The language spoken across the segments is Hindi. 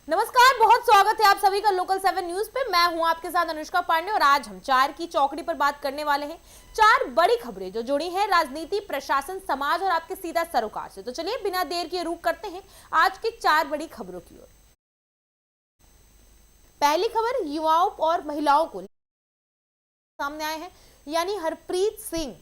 नमस्कार, बहुत स्वागत है आप सभी का लोकल 7 न्यूज पे। मैं हूं आपके साथ अनुष्का पांडे और आज हम 4 की चौकड़ी पर बात करने वाले हैं। 4 बड़ी खबरें जो जुड़ी हैं राजनीति, प्रशासन, समाज और आपके सीधा सरोकार से। तो चलिए बिना देर के रुख करते हैं आज की 4 बड़ी खबरों की ओर। पहली खबर युवाओं और महिलाओं को सामने आए हैं, यानी हरप्रीत सिंह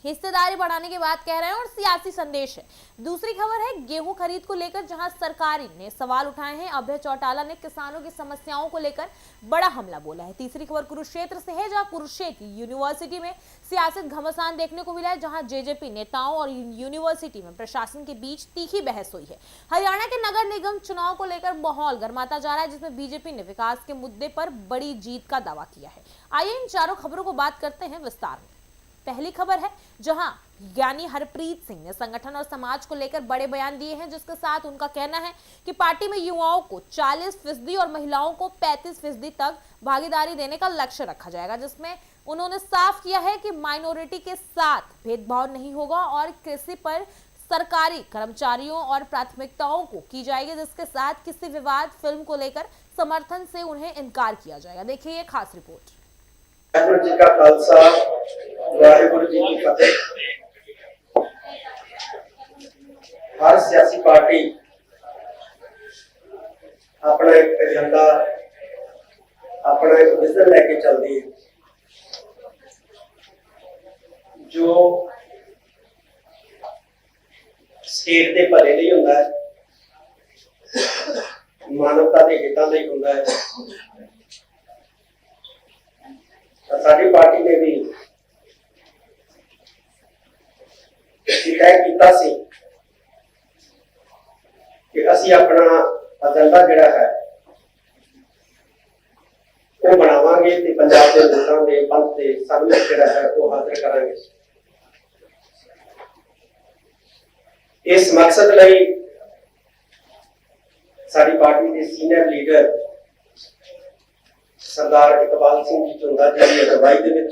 हिस्सेदारी बढ़ाने की बात कह रहे हैं और सियासी संदेश है। दूसरी खबर है गेहूं खरीद को लेकर जहां सरकार ने सवाल उठाए हैं। अभय चौटाला ने किसानों की समस्याओं को लेकर बड़ा हमला बोला है। तीसरी खबर कुरुक्षेत्र से है, जहां कुरुक्षेत्र यूनिवर्सिटी में सियासत घमासान देखने को मिला है, जहां जेजेपी नेताओं और यूनिवर्सिटी में प्रशासन के बीच तीखी बहस हुई है। हरियाणा के नगर निगम चुनाव को लेकर माहौल गर्माता जा रहा है, जिसमें बीजेपी ने विकास के मुद्दे पर बड़ी जीत का दावा किया है। आइए इन चारों खबरों को बात करते हैं विस्तार में। पहली खबर है जहां ज्ञानी हरप्रीत सिंह ने संगठन और समाज को लेकर बड़े बयान दिए हैं, जिसके साथ उनका कहना है कि पार्टी में युवाओं को 40% और महिलाओं को 35% तक भागीदारी देने का लक्ष्य रखा जाएगा, जिसमें उन्होंने साफ किया है कि माइनॉरिटी के साथ भेदभाव नहीं होगा और कृषि पर सरकारी कर्मचारियों और प्राथमिकताओं को की जाएगी, जिसके साथ किसी विवाद फिल्म को लेकर समर्थन से उन्हें इनकार किया जाएगा। देखिए ये खास रिपोर्ट। वाहिगुरू जी का खालसा वाहिगुरू जी की फतेह। हर सियासी पार्टी अपना एक एजेंडा, अपना एक विजन लेके चलती है, जो स्टेट के भले लिए होता है, मानवता के हितों लिए होता है। साडी पार्टी ने भी तय किया कि असी अपना एजेंडा जिहड़ा है वो बनावांगे ते पंजाब के लोगों के पंथ के सामने जिहड़ा है वो हाजिर करांगे। इस मकसद लई साडी पार्टी के सीनियर लीडर सरदार इकबाल सिंह जी झुंदा जी की अगवाई दे विच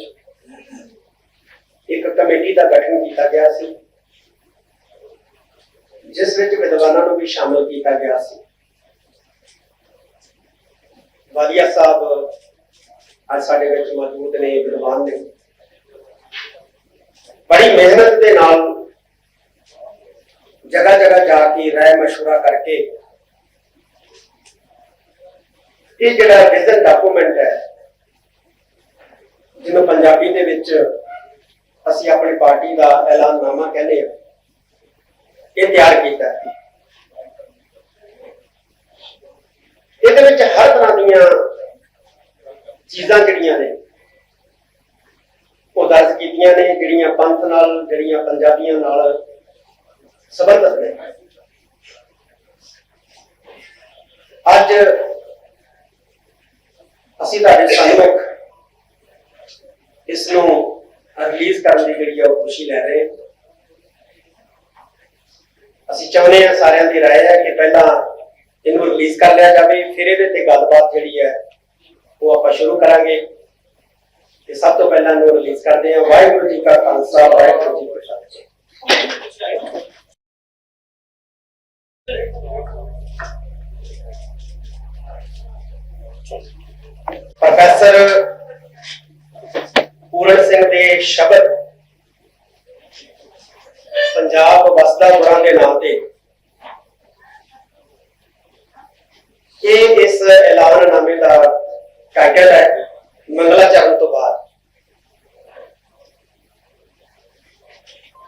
एक कमेटी का गठन किया गया सी, जिस विच विद्वानों को भी शामिल किया गया सी। वालिया साहब आज साडे विच मौजूद ने, विद्वान ने बड़ी मेहनत के नाल जगह जगह जाके राय मशवरा करके ये जो विजन डॉक्यूमेंट है, जिन्होंने पंजाबी दे विच असी अपनी पार्टी का ऐलाननामा कहने ये तैयार किया है। इहदे विच हर तरह दीयां चीज़ां जिहड़ियां ने वो दर्ज कीतियां ने, जिहड़ियां पंथ नाल, जिहड़ियां पंजाबियां नाल संबंधित ने। अज ਅਸੀਂ ਤੁਹਾਡੇ ਸਾਹਮਣੇ ਇਸ ਨੂੰ ਰਿਲੀਜ਼ ਕਰਨ ਦੀ ਜਿਹੜੀ ਹੈ ਖੁਸ਼ੀ ਲੈ ਰਹੇ ਹਾਂ। ਅਸੀਂ ਚਾਹੁੰਦੇ ਹਾਂ ਸਾਰਿਆਂ ਦੀ ਰਾਏ ਹੈ ਕਿ ਪਹਿਲਾਂ ਇਹਨੂੰ ਰਿਲੀਜ਼ ਕਰ ਲਿਆ ਜਾਵੇ, ਫਿਰ ਇਹਦੇ ਤੇ ਗੱਲਬਾਤ ਜਿਹੜੀ ਹੈ ਉਹ ਆਪਾਂ ਸ਼ੁਰੂ ਕਰਾਂਗੇ। ਤੇ ਸਭ ਤੋਂ ਪਹਿਲਾਂ ਇਹਨੂੰ ਰਿਲੀਜ਼ ਕਰਦੇ ਹਾਂ। ਵਾਹਿਗੁਰੂ ਜੀ ਕਾ ਖਾਲਸਾ, ਵਾਹਿਗੁਰੂ ਜੀ ਕੀ ਫਤਿਹ। प्रोफेसर पूरन सिंह के शब्द पंजाब वसदा गुरां के नाम से इस ऐलाननामे का टाइटल है। मंगलाचरण तो बाद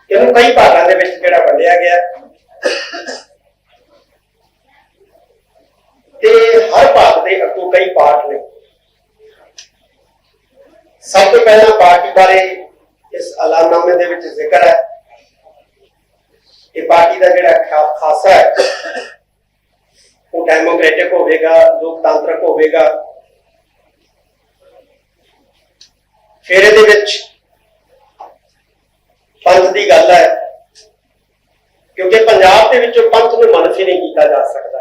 इन्हों कई भागों के विच जिहड़ा वंडिया गया ते हर भाग के अगों कई पार्ट ने। सब तो पहला पार्टी बारे इस ऐलाननामे दे विच जिक्र है। ये पार्टी का जिहड़ा खासा है वो डेमोक्रेटिक होगा, लोकतांत्रिक होगा। फिर इहदे विच पंथ की गल है, क्योंकि पंजाब दे विचों पंथ नूं मनफी नहीं किया जा सकता।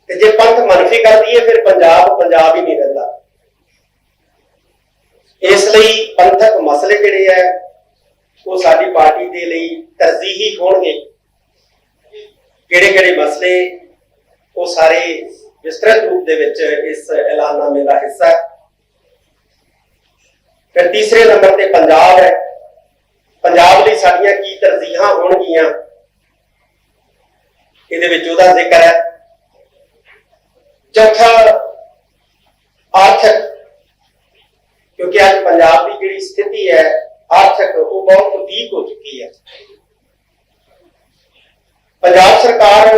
जे पंथ मनफी कर दिए फिर पंजाब पंजाब ही नहीं रहिंदा। इसलिए पंथक मसले जिहड़े है वो साडी पार्टी दे लई तरजीही होणगे। किहड़े-किहड़े मसले ਉਹ ਸਾਰੇ ਵਿਸਤ੍ਰਿਤ ਰੂਪ ਦੇ ਵਿੱਚ ਇਸ ਐਲਾਨਨਾਮੇ ਦਾ ਹਿੱਸਾ ਹੈ। ਫਿਰ ਤੀਸਰੇ ਨੰਬਰ ਤੇ ਪੰਜਾਬ ਹੈ। ਪੰਜਾਬ ਲਈ ਸਾਡੀਆਂ ਕੀ ਤਰਜੀਹਾਂ ਹੋਣਗੀਆਂ, ਇਹਦੇ ਵਿੱਚ ਉਹਦਾ ਜ਼ਿਕਰ ਹੈ। चौथा आर्थिक, क्योंकि आज पंजाब की जिहड़ी स्थिति है आर्थिक वो बहुत वीक हो चुकी है। पंजाब सरकार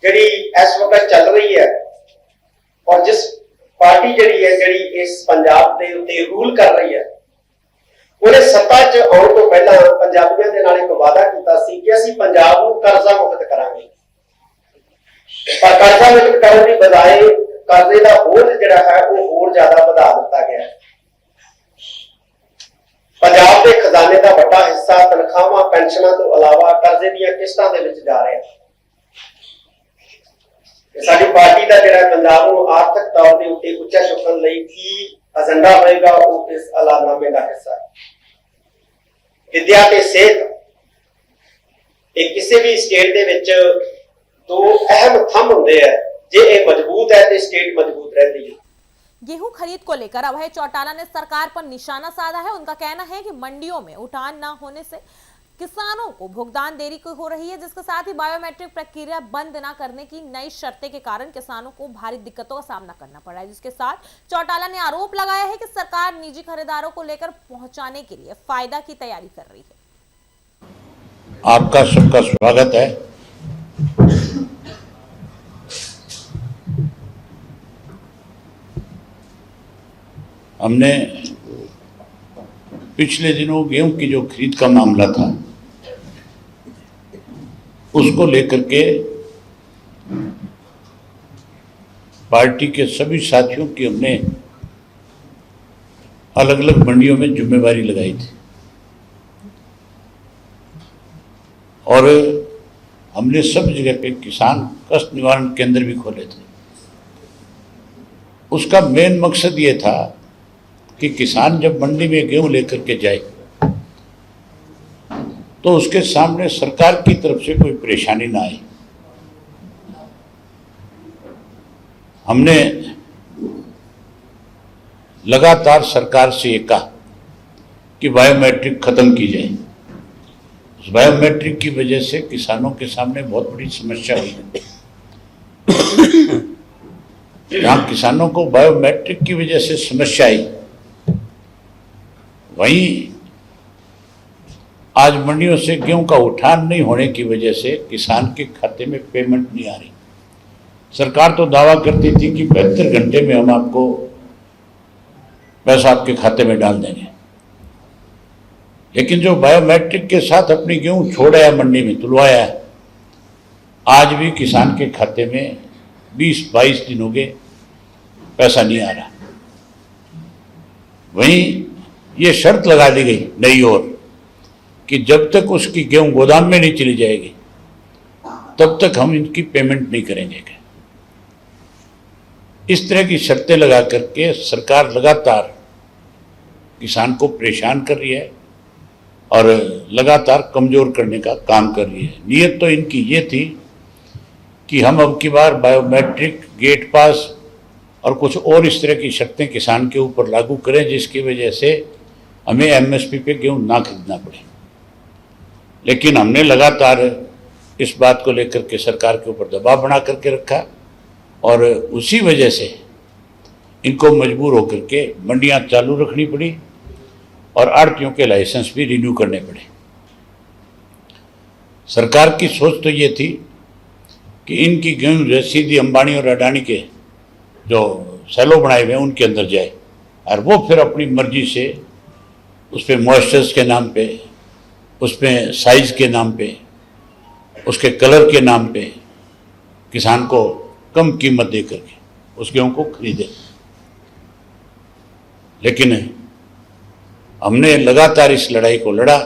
जिहड़ी इस वक्त चल रही है और जिस पार्टी जिहड़ी है जिहड़ी इस पंजाब के उत्ते रूल कर रही है, उन्हें सत्ता च आउण तो पहला पंजाबियों के नाल एक वादा किया सी कि असीं पंजाब नूं कर्जा मुक्त करांगे। पर कर्जा मुक्त करने की बजाय कर्जे का बोझ जिहड़ा है वो होर ज्यादा बढ़ा दिता गया है। पंजाब के खजाने का बड़ा हिस्सा तनख्वाहां पेंशनां तो अलावा कर्जे दी किस्तां दे विच जा रहा है। साडी पार्टी का जिहड़ा पंजाब नूं आर्थिक तौर के उत्ते उच्चा चुकण लई की एजेंडा होएगा वो इस ऐलाननामे का हिस्सा है। विद्या ते सेहत ये किसी भी स्टेट दे विच तो अहम थंब होंदे है, जे ये मजबूत है तो स्टेट मजबूत रहती है। गेहूं खरीद को लेकर अभय चौटाला ने सरकार पर निशाना साधा है। उनका कहना है कि मंडियों में उठान न होने से किसानों को भुगतान देरी हो रही है, जिसके साथ ही बायोमेट्रिक प्रक्रिया बंद न करने की नई शर्तें के कारण किसानों को भारी दिक्कतों का सामना करना पड़ रहा है। जिसके साथ चौटाला ने आरोप लगाया है कि सरकार निजी खरीदारों को लेकर पहुंचाने के लिए फायदा की तैयारी कर रही है। आपका सबका स्वागत है। हमने पिछले दिनों गेहूं की जो खरीद का मामला था उसको लेकर के पार्टी के सभी साथियों की हमने अलग अलग मंडियों में जिम्मेवारी लगाई थी और हमने सब जगह पे किसान कष्ट निवारण केंद्र भी खोले थे। उसका मेन मकसद ये था कि किसान जब मंडी में गेहूं लेकर के जाए तो उसके सामने सरकार की तरफ से कोई परेशानी ना आए। हमने लगातार सरकार से ये कहा कि बायोमेट्रिक खत्म की जाए। उस बायोमेट्रिक की वजह से किसानों के सामने बहुत बड़ी समस्या हुई है। जहां किसानों को बायोमेट्रिक की वजह से समस्या आई, वहीं आज मंडियों से गेहूं का उठान नहीं होने की वजह से किसान के खाते में पेमेंट नहीं आ रही। सरकार तो दावा करती थी कि 72 घंटे में हम आपको पैसा आपके खाते में डाल देंगे, लेकिन जो बायोमेट्रिक के साथ अपनी गेहूं छोड़ा है मंडी में तुलवाया है, आज भी किसान के खाते में 20-22 दिन हो गए पैसा नहीं आ रहा। वहीं ये शर्त लगा दी गई नई ओर कि जब तक उसकी गेहूं गोदाम में नहीं चली जाएगी तब तक हम इनकी पेमेंट नहीं करेंगे। इस तरह की शर्तें लगा करके सरकार लगातार किसान को परेशान कर रही है और लगातार कमजोर करने का काम कर रही है। नीयत तो इनकी ये थी कि हम अब की बार बायोमेट्रिक, गेट पास और कुछ और इस तरह की शर्तें किसान के ऊपर लागू करें जिसकी वजह से हमें एमएसपी पे गेहूं ना खरीदना पड़े। लेकिन हमने लगातार इस बात को लेकर के सरकार के ऊपर दबाव बना करके रखा और उसी वजह से इनको मजबूर होकर के मंडियां चालू रखनी पड़ी और आड़तियों के लाइसेंस भी रिन्यू करने पड़े। सरकार की सोच तो ये थी कि इनकी गेहूं सीधी अंबानी और अडानी के जो सैलो बनाए हुए हैं उनके अंदर जाए और वो फिर अपनी मर्जी से उस पर मॉइस्चर्स के नाम पे, उस पर साइज के नाम पे, उसके कलर के नाम पे किसान को कम कीमत दे करके उस गेहूं को खरीदे। लेकिन हमने लगातार इस लड़ाई को लड़ा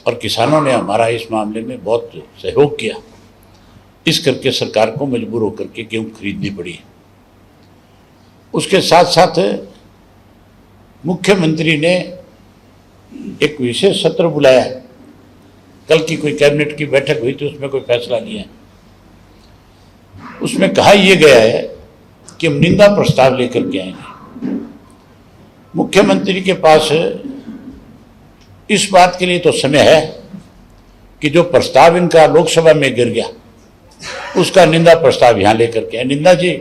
और किसानों ने हमारा इस मामले में बहुत सहयोग किया। इस करके सरकार को मजबूर होकर के गेहूं खरीदनी पड़ी। उसके साथ साथ मुख्यमंत्री ने एक विशेष सत्र बुलाया। कल की कोई कैबिनेट की बैठक हुई थी, उसमें कोई फैसला लिया उसमें कहा यह गया है कि हम निंदा प्रस्ताव लेकर के आएंगे। मुख्यमंत्री के पास इस बात के लिए तो समय है कि जो प्रस्ताव इनका लोकसभा में गिर गया उसका निंदा प्रस्ताव यहां लेकर के आए। निंदा जी,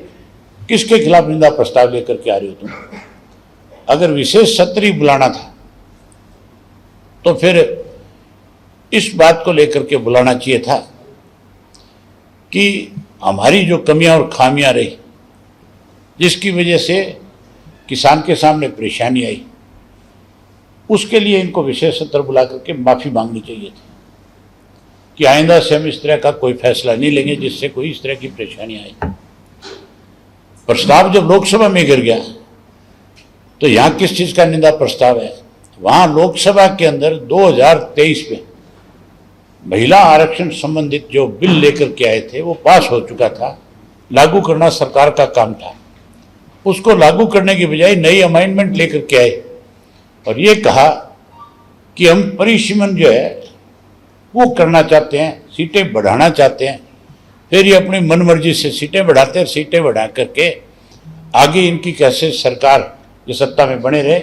किसके खिलाफ निंदा प्रस्ताव लेकर के आ रहे हो तुम? अगर विशेष सत्र ही बुलाना था तो फिर इस बात को लेकर के बुलाना चाहिए था कि हमारी जो कमियां और खामियां रही, जिसकी वजह से किसान के सामने परेशानी आई, उसके लिए इनको विशेष सत्र बुला करके माफी मांगनी चाहिए थी कि आइंदा से हम इस तरह का कोई फैसला नहीं लेंगे जिससे कोई इस तरह की परेशानी आई। प्रस्ताव जब लोकसभा में गिर गया तो यहां किस चीज का निंदा प्रस्ताव है? वहां लोकसभा के अंदर 2023 में महिला आरक्षण संबंधित जो बिल लेकर के आए थे वो पास हो चुका था, लागू करना सरकार का काम था। उसको लागू करने की बजाय नई अमेंडमेंट लेकर के आए और ये कहा कि हम परिसीमन जो है वो करना चाहते हैं, सीटें बढ़ाना चाहते हैं। फिर ये अपनी मनमर्जी से सीटें बढ़ाते हैं, सीटें बढ़ा करके आगे इनकी कैसे सरकार जो सत्ता में बने रहे,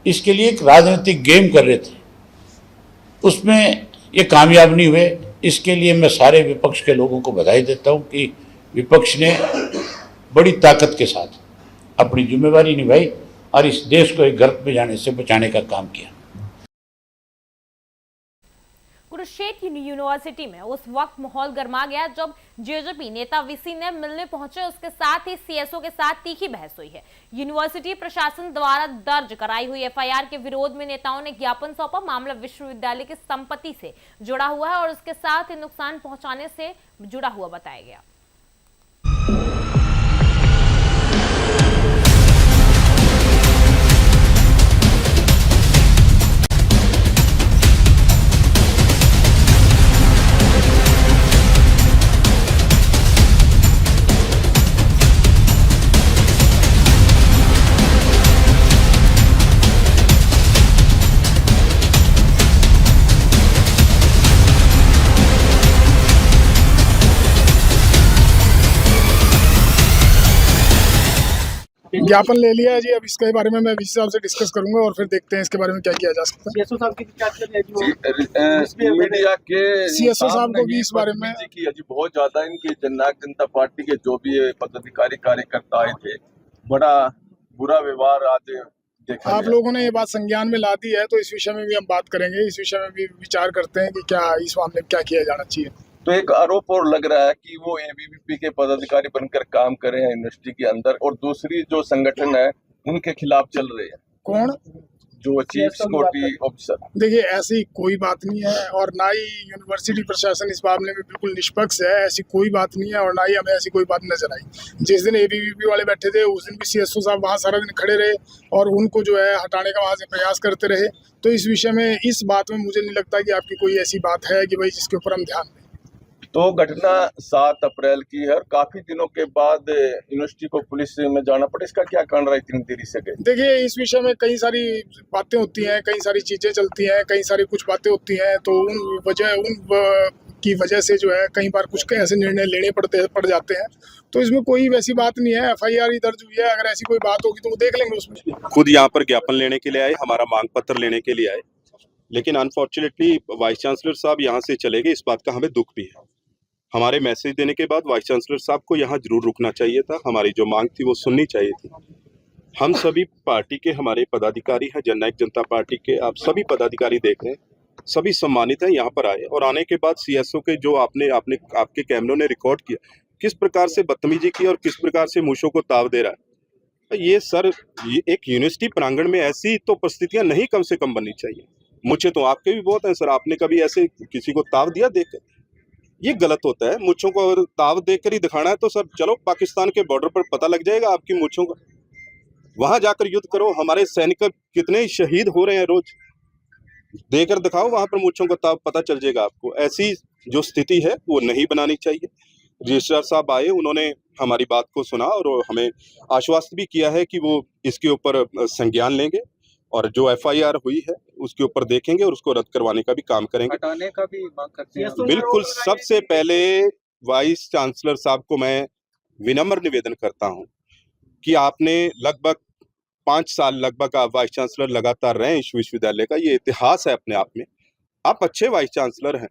इसके लिए एक राजनीतिक गेम कर रहे थे। उसमें ये कामयाब नहीं हुए। इसके लिए मैं सारे विपक्ष के लोगों को बधाई देता हूं कि विपक्ष ने बड़ी ताकत के साथ अपनी जिम्मेवारी निभाई और इस देश को एक गर्त में जाने से बचाने का काम किया। कुरुक्षेत्र यूनिवर्सिटी में उस वक्त माहौल गर्मा गया जब जेजेपी नेता वीसी ने मिलने पहुंचे। उसके साथ ही सीएसओ के साथ तीखी बहस हुई है। यूनिवर्सिटी प्रशासन द्वारा दर्ज कराई हुई एफआईआर के विरोध में नेताओं ने ज्ञापन सौंपा। मामला विश्वविद्यालय की संपत्ति से जुड़ा हुआ है और उसके साथ ही नुकसान पहुंचाने से जुड़ा हुआ बताया गया। ज्ञापन ले लिया है जी। अब इसके बारे में मैं वीसी साहब से डिस्कस करूंगा और फिर देखते हैं इसके बारे में क्या किया जा सकता है। सीएसओ साहब की क्या मीडिया के सीएसओ साहब को भी इस बारे में की अजी बहुत ज्यादा इनकी जननायक जनता पार्टी के जो भी पदाधिकारी कार्यकर्ता आए थे, बड़ा बुरा व्यवहार आज देखा। आप लोगों ने ये बात संज्ञान में ला दी है तो इस विषय में भी हम बात करेंगे। इस विषय में भी विचार करते हैं कि क्या इस मामले में क्या किया जाना चाहिए। तो एक आरोप और लग रहा है कि वो एबीवीपी के पदाधिकारी बनकर काम कर रहे हैं यूनिवर्सिटी के अंदर, और दूसरी जो संगठन है उनके खिलाफ चल रहे हैं। कौन? जो चीफ सिक्योरिटी ऑफिसर। देखिए, ऐसी कोई बात नहीं है और ना ही यूनिवर्सिटी प्रशासन इस मामले में बिल्कुल निष्पक्ष है। ऐसी कोई बात नहीं है और ना ही हमें ऐसी कोई बात नजर आई। जिस दिन एबीवीपी वाले बैठे थे उस दिन भी सीएसओ साहब वहाँ सारा दिन खड़े रहे और उनको जो है हटाने का वहाँ से प्रयास करते रहे। तो इस विषय में, इस बात में मुझे नहीं लगता कि आपकी कोई ऐसी बात है कि भाई जिसके ऊपर हम ध्यान दें। तो घटना 7 अप्रैल की है और काफी दिनों के बाद यूनिवर्सिटी को पुलिस में जाना पड़ा। इसका क्या कारण रहा इतनी देरी से गए? देखिए, इस विषय में कई सारी बातें होती हैं, कई सारी चीजें चलती हैं, कई सारी कुछ बातें होती हैं। तो उन की वजह से जो है कई बार कुछ ऐसे निर्णय लेने पड़ जाते हैं। तो इसमें कोई वैसी बात नहीं है। एफआईआर ही दर्ज हुई है। अगर ऐसी कोई बात होगी तो वो देख लेंगे उसमें। खुद यहाँ पर ज्ञापन लेने के लिए आए, हमारा मांग पत्र लेने के लिए आए, लेकिन अनफॉर्चुनेटली वाइस चांसलर साहब यहाँ से चले गए। इस बात का हमें दुख भी है। हमारे मैसेज देने के बाद वाइस चांसलर साहब को यहाँ जरूर रुकना चाहिए था। हमारी जो मांग थी वो सुननी चाहिए थी। हम सभी पार्टी के हमारे पदाधिकारी हैं, जननायक जनता पार्टी के आप सभी पदाधिकारी देख रहे हैं, सभी सम्मानित हैं। यहाँ पर आए और आने के बाद सीएसओ के जो आपके कैमरों ने रिकॉर्ड किया, किस प्रकार से बदतमीजी की और किस प्रकार से मूंछों को ताव दे रहा है। ये सर, ये एक यूनिवर्सिटी प्रांगण में ऐसी तो परिस्थितियां नहीं कम से कम बननी चाहिए। मुझे तो आपके भी बहुत हैं सर, आपने कभी ऐसे किसी को ताव दिया देखकर? ये गलत होता है। मुझों को अगर ताव देकर ही दिखाना है तो सर चलो पाकिस्तान के बॉर्डर पर पता लग जाएगा आपकी मुझों का, वहां जाकर युद्ध करो। हमारे सैनिक कितने शहीद हो रहे हैं रोज, देकर दिखाओ वहां पर मुझों का ताव, पता चल जाएगा आपको। ऐसी जो स्थिति है वो नहीं बनानी चाहिए। रजिस्ट्रार साहब आए, उन्होंने हमारी बात को सुना और हमें आश्वस्त भी किया है कि वो इसके ऊपर संज्ञान लेंगे और जो एफआईआर हुई है उसके ऊपर देखेंगे और उसको रद्द करवाने का भी काम करेंगे। हटाने का भी मांग करते हैं। बिल्कुल, सबसे पहले वाइस चांसलर साहब को मैं विनम्र निवेदन करता हूं कि आपने लगभग 5 साल लगभग आप वाइस चांसलर लगातार रहे इस विश्वविद्यालय का, ये इतिहास है अपने आप में। आप अच्छे वाइस चांसलर हैं।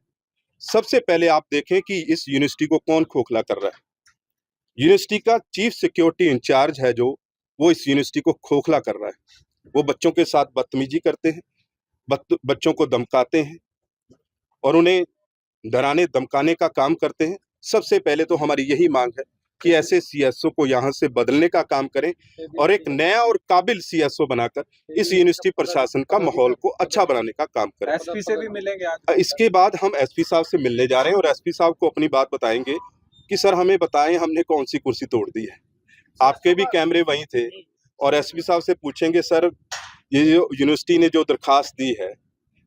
सबसे पहले आप देखें कि इस यूनिवर्सिटी को कौन खोखला कर रहा है। यूनिवर्सिटी का चीफ सिक्योरिटी इंचार्ज है जो, वो इस यूनिवर्सिटी को खोखला कर रहा है। वो बच्चों के साथ बदतमीजी करते हैं, बच्चों को धमकाते हैं और उन्हें डराने धमकाने का काम करते हैं। सबसे पहले तो हमारी यही मांग है कि ऐसे सीएसओ को यहाँ से बदलने का काम करें और एक नया और काबिल सीएसओ बनाकर इस यूनिवर्सिटी प्रशासन का माहौल को अच्छा बनाने का काम करें। एसपी से भी मिलेंगे आज? इसके बाद हम एसपी साहब से मिलने जा रहे हैं और एसपी साहब को अपनी बात बताएंगे कि सर हमें बताएं हमने कौन सी कुर्सी तोड़ दी है। आपके भी कैमरे वहीं थे और एसपी साहब से पूछेंगे सर ये जो यूनिवर्सिटी ने जो दरखास्त दी है,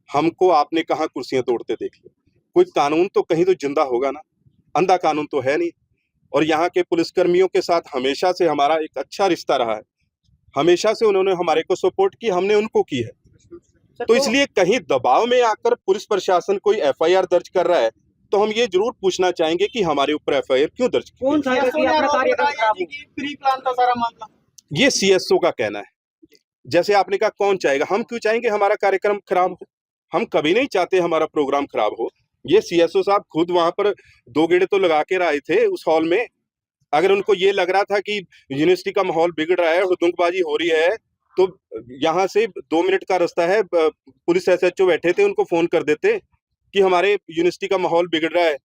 हमको आपने कहाँ कुर्सियां तोड़ते देख लिया। कोई कानून तो कहीं तो जिंदा होगा ना, अंधा कानून तो है नहीं। और यहाँ के पुलिसकर्मियों के साथ हमेशा से हमारा एक अच्छा रिश्ता रहा है, हमेशा से उन्होंने हमारे को सपोर्ट की, हमने उनको की है। तो इसलिए कहीं दबाव में आकर पुलिस प्रशासन कोई एफआईआर दर्ज कर रहा है तो हम ये जरूर पूछना चाहेंगे कि हमारे ऊपर एफआईआर क्यों दर्ज की गई। ये सीएसओ का कहना है। जैसे आपने कहा कौन चाहेगा, हम क्यों चाहेंगे हमारा कार्यक्रम खराब हो? हम कभी नहीं चाहते हमारा प्रोग्राम खराब हो। ये सीएसओ साहब खुद वहां पर 2 गेड़े तो लगा के आए थे उस हॉल में। अगर उनको ये लग रहा था कि यूनिवर्सिटी का माहौल बिगड़ रहा है, हुड़दंगबाजी हो रही है, तो यहाँ से 2 मिनट का रास्ता है, पुलिस एसएचओ बैठे थे, उनको फोन कर देते कि हमारे यूनिवर्सिटी का माहौल बिगड़ रहा है,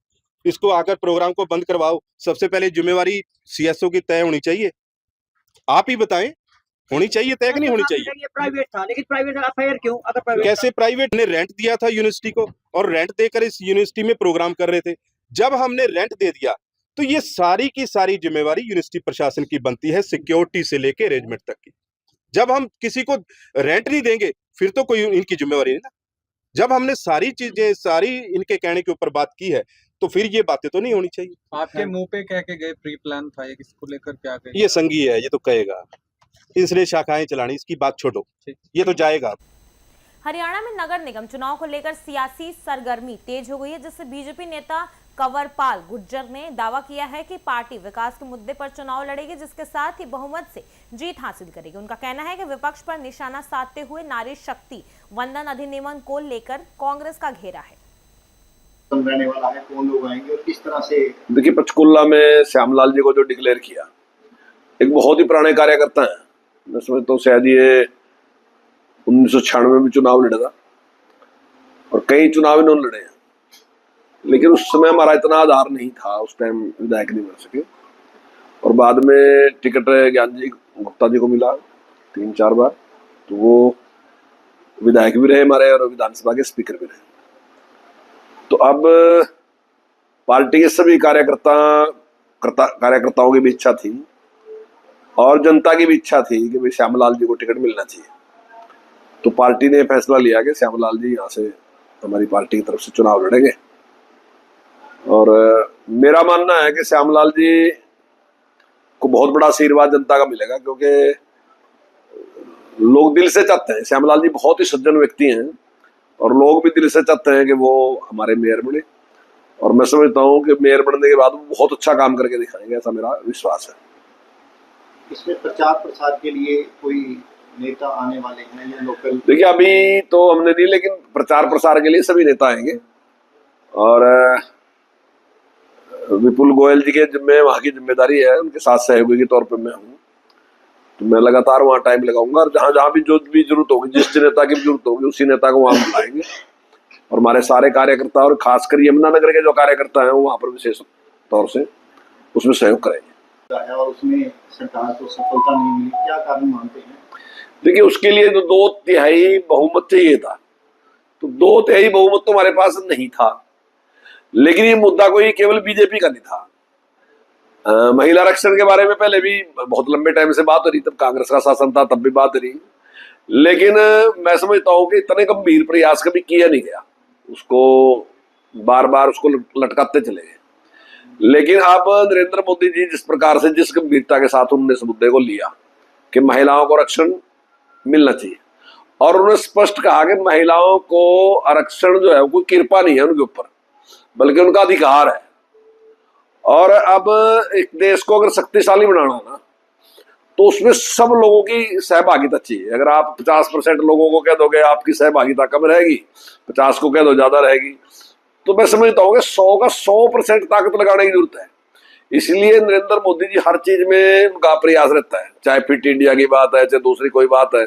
इसको आकर प्रोग्राम को बंद करवाओ। सबसे पहले जिम्मेवारी सीएसओ की तय होनी चाहिए। आप ही बताएं, होनी चाहिए तय कि नहीं होनी चाहिए? ये प्राइवेट था, लेकिन प्राइवेट एफआईआर क्यों? अगर प्राइवेट कैसे प्राइवेट ने रेंट दिया था यूनिवर्सिटी को और रेंट देकर इस यूनिवर्सिटी में प्रोग्राम कर रहे थे। जब हमने रेंट दे दिया तो ये सारी की सारी जिम्मेवारी यूनिवर्सिटी प्रशासन की बनती है, सिक्योरिटी से लेके अरेंजमेंट तक की। जब हम किसी को रेंट नहीं देंगे फिर तो कोई इनकी जिम्मेवारी नहीं ना। जब हमने सारी चीजें सारी इनके कहने के ऊपर बात की है तो फिर ये बातें तो नहीं होनी चाहिए। आपके मुंह पे कह के गए प्री प्लान था, ये किसको लेकर क्या गए? ये संगी है, ये तो कहेगा, इसने शाखाएं चलानी, इसकी बात छोड़ो, ये तो जाएगा। हरियाणा में नगर निगम चुनाव को लेकर सियासी सरगर्मी तेज हो गई है, जिससे बीजेपी नेता कंवरपाल गुर्जर ने दावा किया है कि पार्टी विकास के मुद्दे पर चुनाव लड़ेगी, जिसके साथ ही बहुमत से जीत हासिल करेगी। उनका कहना है कि विपक्ष पर निशाना साधते हुए नारी शक्ति वंदन अधिनियम को लेकर कांग्रेस का घेरा है। रहने वाला है, कौन लोग आएंगे और किस तरह से? देखिए, पंचकुला में श्यामलाल जी को जो डिक्लेयर किया, एक बहुत ही पुराने कार्यकर्ता हैं। मैं समझता हूँ शायद ये 1996 में चुनाव लड़ा था और कई चुनाव इन्होंने लड़े हैं, लेकिन उस समय हमारा इतना आधार नहीं था, उस टाइम विधायक नहीं बन सके। और बाद में टिकट ज्ञान जी गुप्ता जी को मिला 3-4 बार, तो वो विधायक भी रहे हमारे और विधानसभा के स्पीकर भी रहे। तो अब पार्टी के सभी कार्यकर्ताओं की भी इच्छा थी और जनता की भी इच्छा थी कि भाई श्यामलाल जी को टिकट मिलना चाहिए। तो पार्टी ने फैसला लिया कि श्यामलाल जी यहाँ से हमारी पार्टी की तरफ से चुनाव लड़ेंगे। और मेरा मानना है कि श्यामलाल जी को बहुत बड़ा आशीर्वाद जनता का मिलेगा, क्योंकि लोग दिल से चाहते हैं, श्यामलाल जी बहुत ही सज्जन व्यक्ति हैं और लोग भी दिल से चाहते हैं कि वो हमारे मेयर बने। और मैं समझता हूँ कि मेयर बनने के बाद वो बहुत अच्छा काम करके दिखाएंगे, ऐसा मेरा विश्वास है। इसमें प्रचार प्रसार के लिए कोई नेता आने वाले हैं या लोकल? देखिए, अभी तो हमने नहीं, लेकिन प्रचार प्रसार के लिए सभी नेता आएंगे। और विपुल गोयल जी के जिम्मे वहाँ की जिम्मेदारी है, उनके साथ सहयोगी के तौर पे मैं हूँ, तो मैं लगातार वहाँ टाइम लगाऊंगा और जहाँ जहाँ भी जो भी जरूरत होगी, जिस नेता की भी जरूरत होगी, उसी नेता को वहाँ बुलाएंगे। और हमारे सारे कार्यकर्ता और खासकर यमुनानगर के जो कार्यकर्ता हैं वो वहाँ पर विशेष तौर से उसमें सहयोग करेंगे। और उसमें सरकार को सफलता नहीं मिली, क्या कारण मानते हैं? देखिए, उसके लिए तो 2/3 बहुमत चाहिए था, तो 2/3 बहुमत तो हमारे पास नहीं था। लेकिन ये मुद्दा कोई केवल बीजेपी का नहीं था। महिला आरक्षण के बारे में पहले भी बहुत लंबे टाइम से बात हो रही, तब कांग्रेस का शासन था, तब भी बात हो रही। लेकिन मैं समझता हूँ कि इतने गंभीर प्रयास कभी किया नहीं गया, उसको बार बार उसको लटकाते चले गए। लेकिन अब नरेंद्र मोदी जी जिस प्रकार से, जिस गंभीरता के साथ उन्होंने इस मुद्दे को लिया कि महिलाओं को आरक्षण मिलना चाहिए, और उन्होंने स्पष्ट कहा कि महिलाओं को आरक्षण जो है वो कोई कृपा नहीं है उनके ऊपर, बल्कि उनका अधिकार है। और अब एक देश को अगर शक्तिशाली बनाना है ना, तो उसमें सब लोगों की सहभागिता चाहिए। अगर आप 50% लोगों को कह दोगे आपकी सहभागिता कम रहेगी, 50 को कह दो ज्यादा रहेगी, तो मैं समझता हूँ कि 100 का 100% ताकत लगाने की जरूरत है। इसलिए नरेंद्र मोदी जी हर चीज में उनका प्रयास रहता है, चाहे फिट इंडिया की बात है, चाहे दूसरी कोई बात है,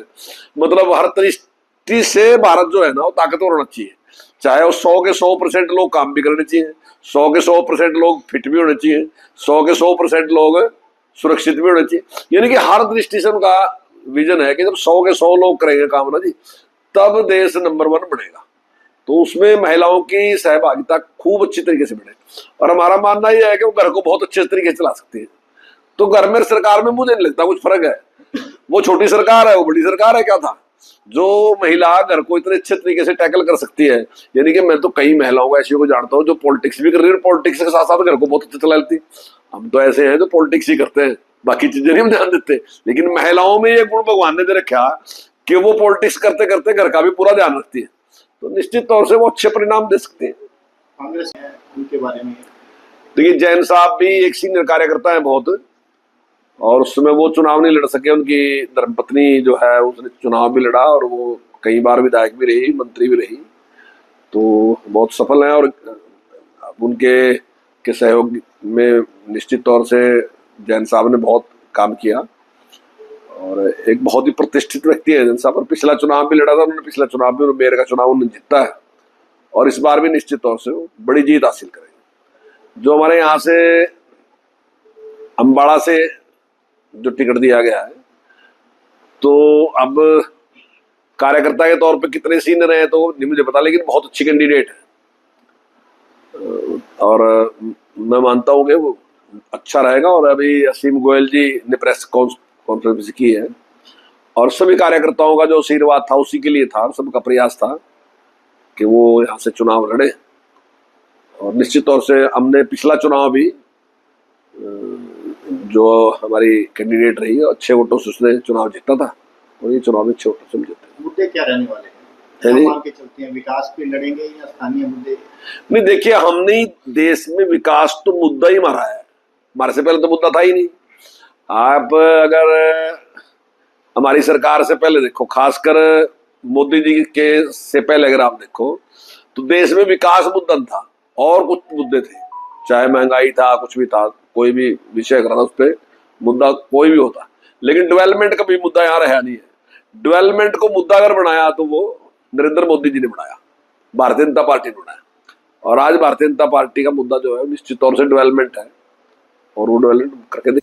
मतलब हर दृष्टि से भारत जो है ना वो ताकतवर होना चाहिए। चाहे वो 100 के 100% लोग काम भी करने चाहिए, 100 के 100% लोग फिट भी होने चाहिए, 100 के 100% लोग सुरक्षित भी होने चाहिए। यानी कि हर दृष्टि से उनका विजन है कि जब 100 के 100 लोग करेंगे काम ना जी, तब देश नंबर 1 बनेगा। तो उसमें महिलाओं की सहभागिता खूब अच्छी तरीके से बढ़े। और हमारा मानना यह है कि वो घर को बहुत अच्छे तरीके से चला सकती है। तो घर में सरकार में मुझे नहीं लगता कुछ फर्क है, वो छोटी सरकार है वो बड़ी सरकार है, क्या था जो महिला घर को इतने अच्छे तरीके से टैकल कर सकती है। यानी कि मैं तो कई महिलाओं को ऐसी को जानता हूँ जो पॉलिटिक्स भी कर रही है, पॉलिटिक्स के साथ साथ घर को बहुत अच्छा चला लेती। हम तो ऐसे हैं जो पॉलिटिक्स ही करते हैं, बाकी चीजें नहीं हम ध्यान देते, लेकिन महिलाओं में ये गुण भगवान ने दे रखा कि वो पॉलिटिक्स करते करते घर का भी पूरा ध्यान रखती है। तो निश्चित तौर से वो अच्छे परिणाम दे सकते हैं। कांग्रेस है उनके बारे में देखिए, जैन साहब भी एक सीनियर कार्यकर्ता है बहुत, और उस समय वो चुनाव नहीं लड़ सके। उनकी धर्मपत्नी जो है उसने चुनाव भी लड़ा और वो कई बार विधायक भी रही, मंत्री भी रही, तो बहुत सफल है। और उनके सहयोग में निश्चित तौर से जैन साहब ने बहुत काम किया और एक बहुत ही प्रतिष्ठित व्यक्ति है जैन साहब। और पिछला चुनाव भी लड़ा था उन्होंने, पिछला चुनाव भी मेयर का चुनाव उन्होंने जीता है और इस बार भी निश्चित तौर से वो बड़ी जीत हासिल करेंगे। जो हमारे यहाँ से अम्बाड़ा से जो टिकट दिया गया है, तो अब कार्यकर्ता के तौर पे कितने सीनियर हैं तो नहीं मुझे पता, लेकिन बहुत अच्छी कैंडिडेट है और मैं मानता हूँ कि वो अच्छा रहेगा। और अभी असीम गोयल जी ने प्रेस कॉन्फ्रेंस की है और सभी कार्यकर्ताओं का जो आशीर्वाद था उसी के लिए था, सबका प्रयास था कि वो यहाँ से चुनाव लड़े। और निश्चित तौर से हमने पिछला चुनाव भी जो हमारी कैंडिडेट रही है अच्छे वोटों से उसने चुनाव जीता था और ये चुनाव में अच्छे वोटों से जीते। मुद्दे क्या रहने वाले हैं, के चलते हैं, विकास पे लड़ेंगे या स्थानीय मुद्दे? नहीं, देखिए, हमने देश में विकास तो मुद्दा ही मारा है, हमारे से पहले तो मुद्दा था ही नहीं। आप अगर हमारी सरकार से पहले देखो, खासकर मोदी जी के से पहले अगर आप देखो तो देश में विकास मुद्दा था और कुछ मुद्दे थे, चाहे महंगाई था, कुछ भी था, कोई भी विषय अगर था उस पर मुद्दा कोई भी होता, लेकिन डेवलपमेंट का भी मुद्दा यहाँ रहा नहीं है। डेवलपमेंट को मुद्दा अगर बनाया तो वो नरेंद्र मोदी जी ने बनाया, भारतीय जनता पार्टी ने बनाया। और आज भारतीय जनता पार्टी का मुद्दा जो है निश्चित तौर से डेवलपमेंट है और वो डेवलपमेंट करके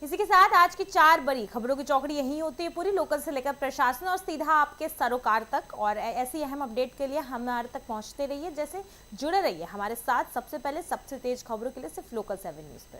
इसी के साथ आज की 4 बड़ी खबरों की चौकड़ी यही होती है पूरी, लोकल से लेकर प्रशासन और सीधा आपके सरोकार तक। और ऐसी अहम अपडेट के लिए हमारे तक पहुंचते रहिए, जैसे जुड़े रहिए हमारे साथ सबसे पहले सबसे तेज खबरों के लिए सिर्फ लोकल 7 न्यूज़ पर।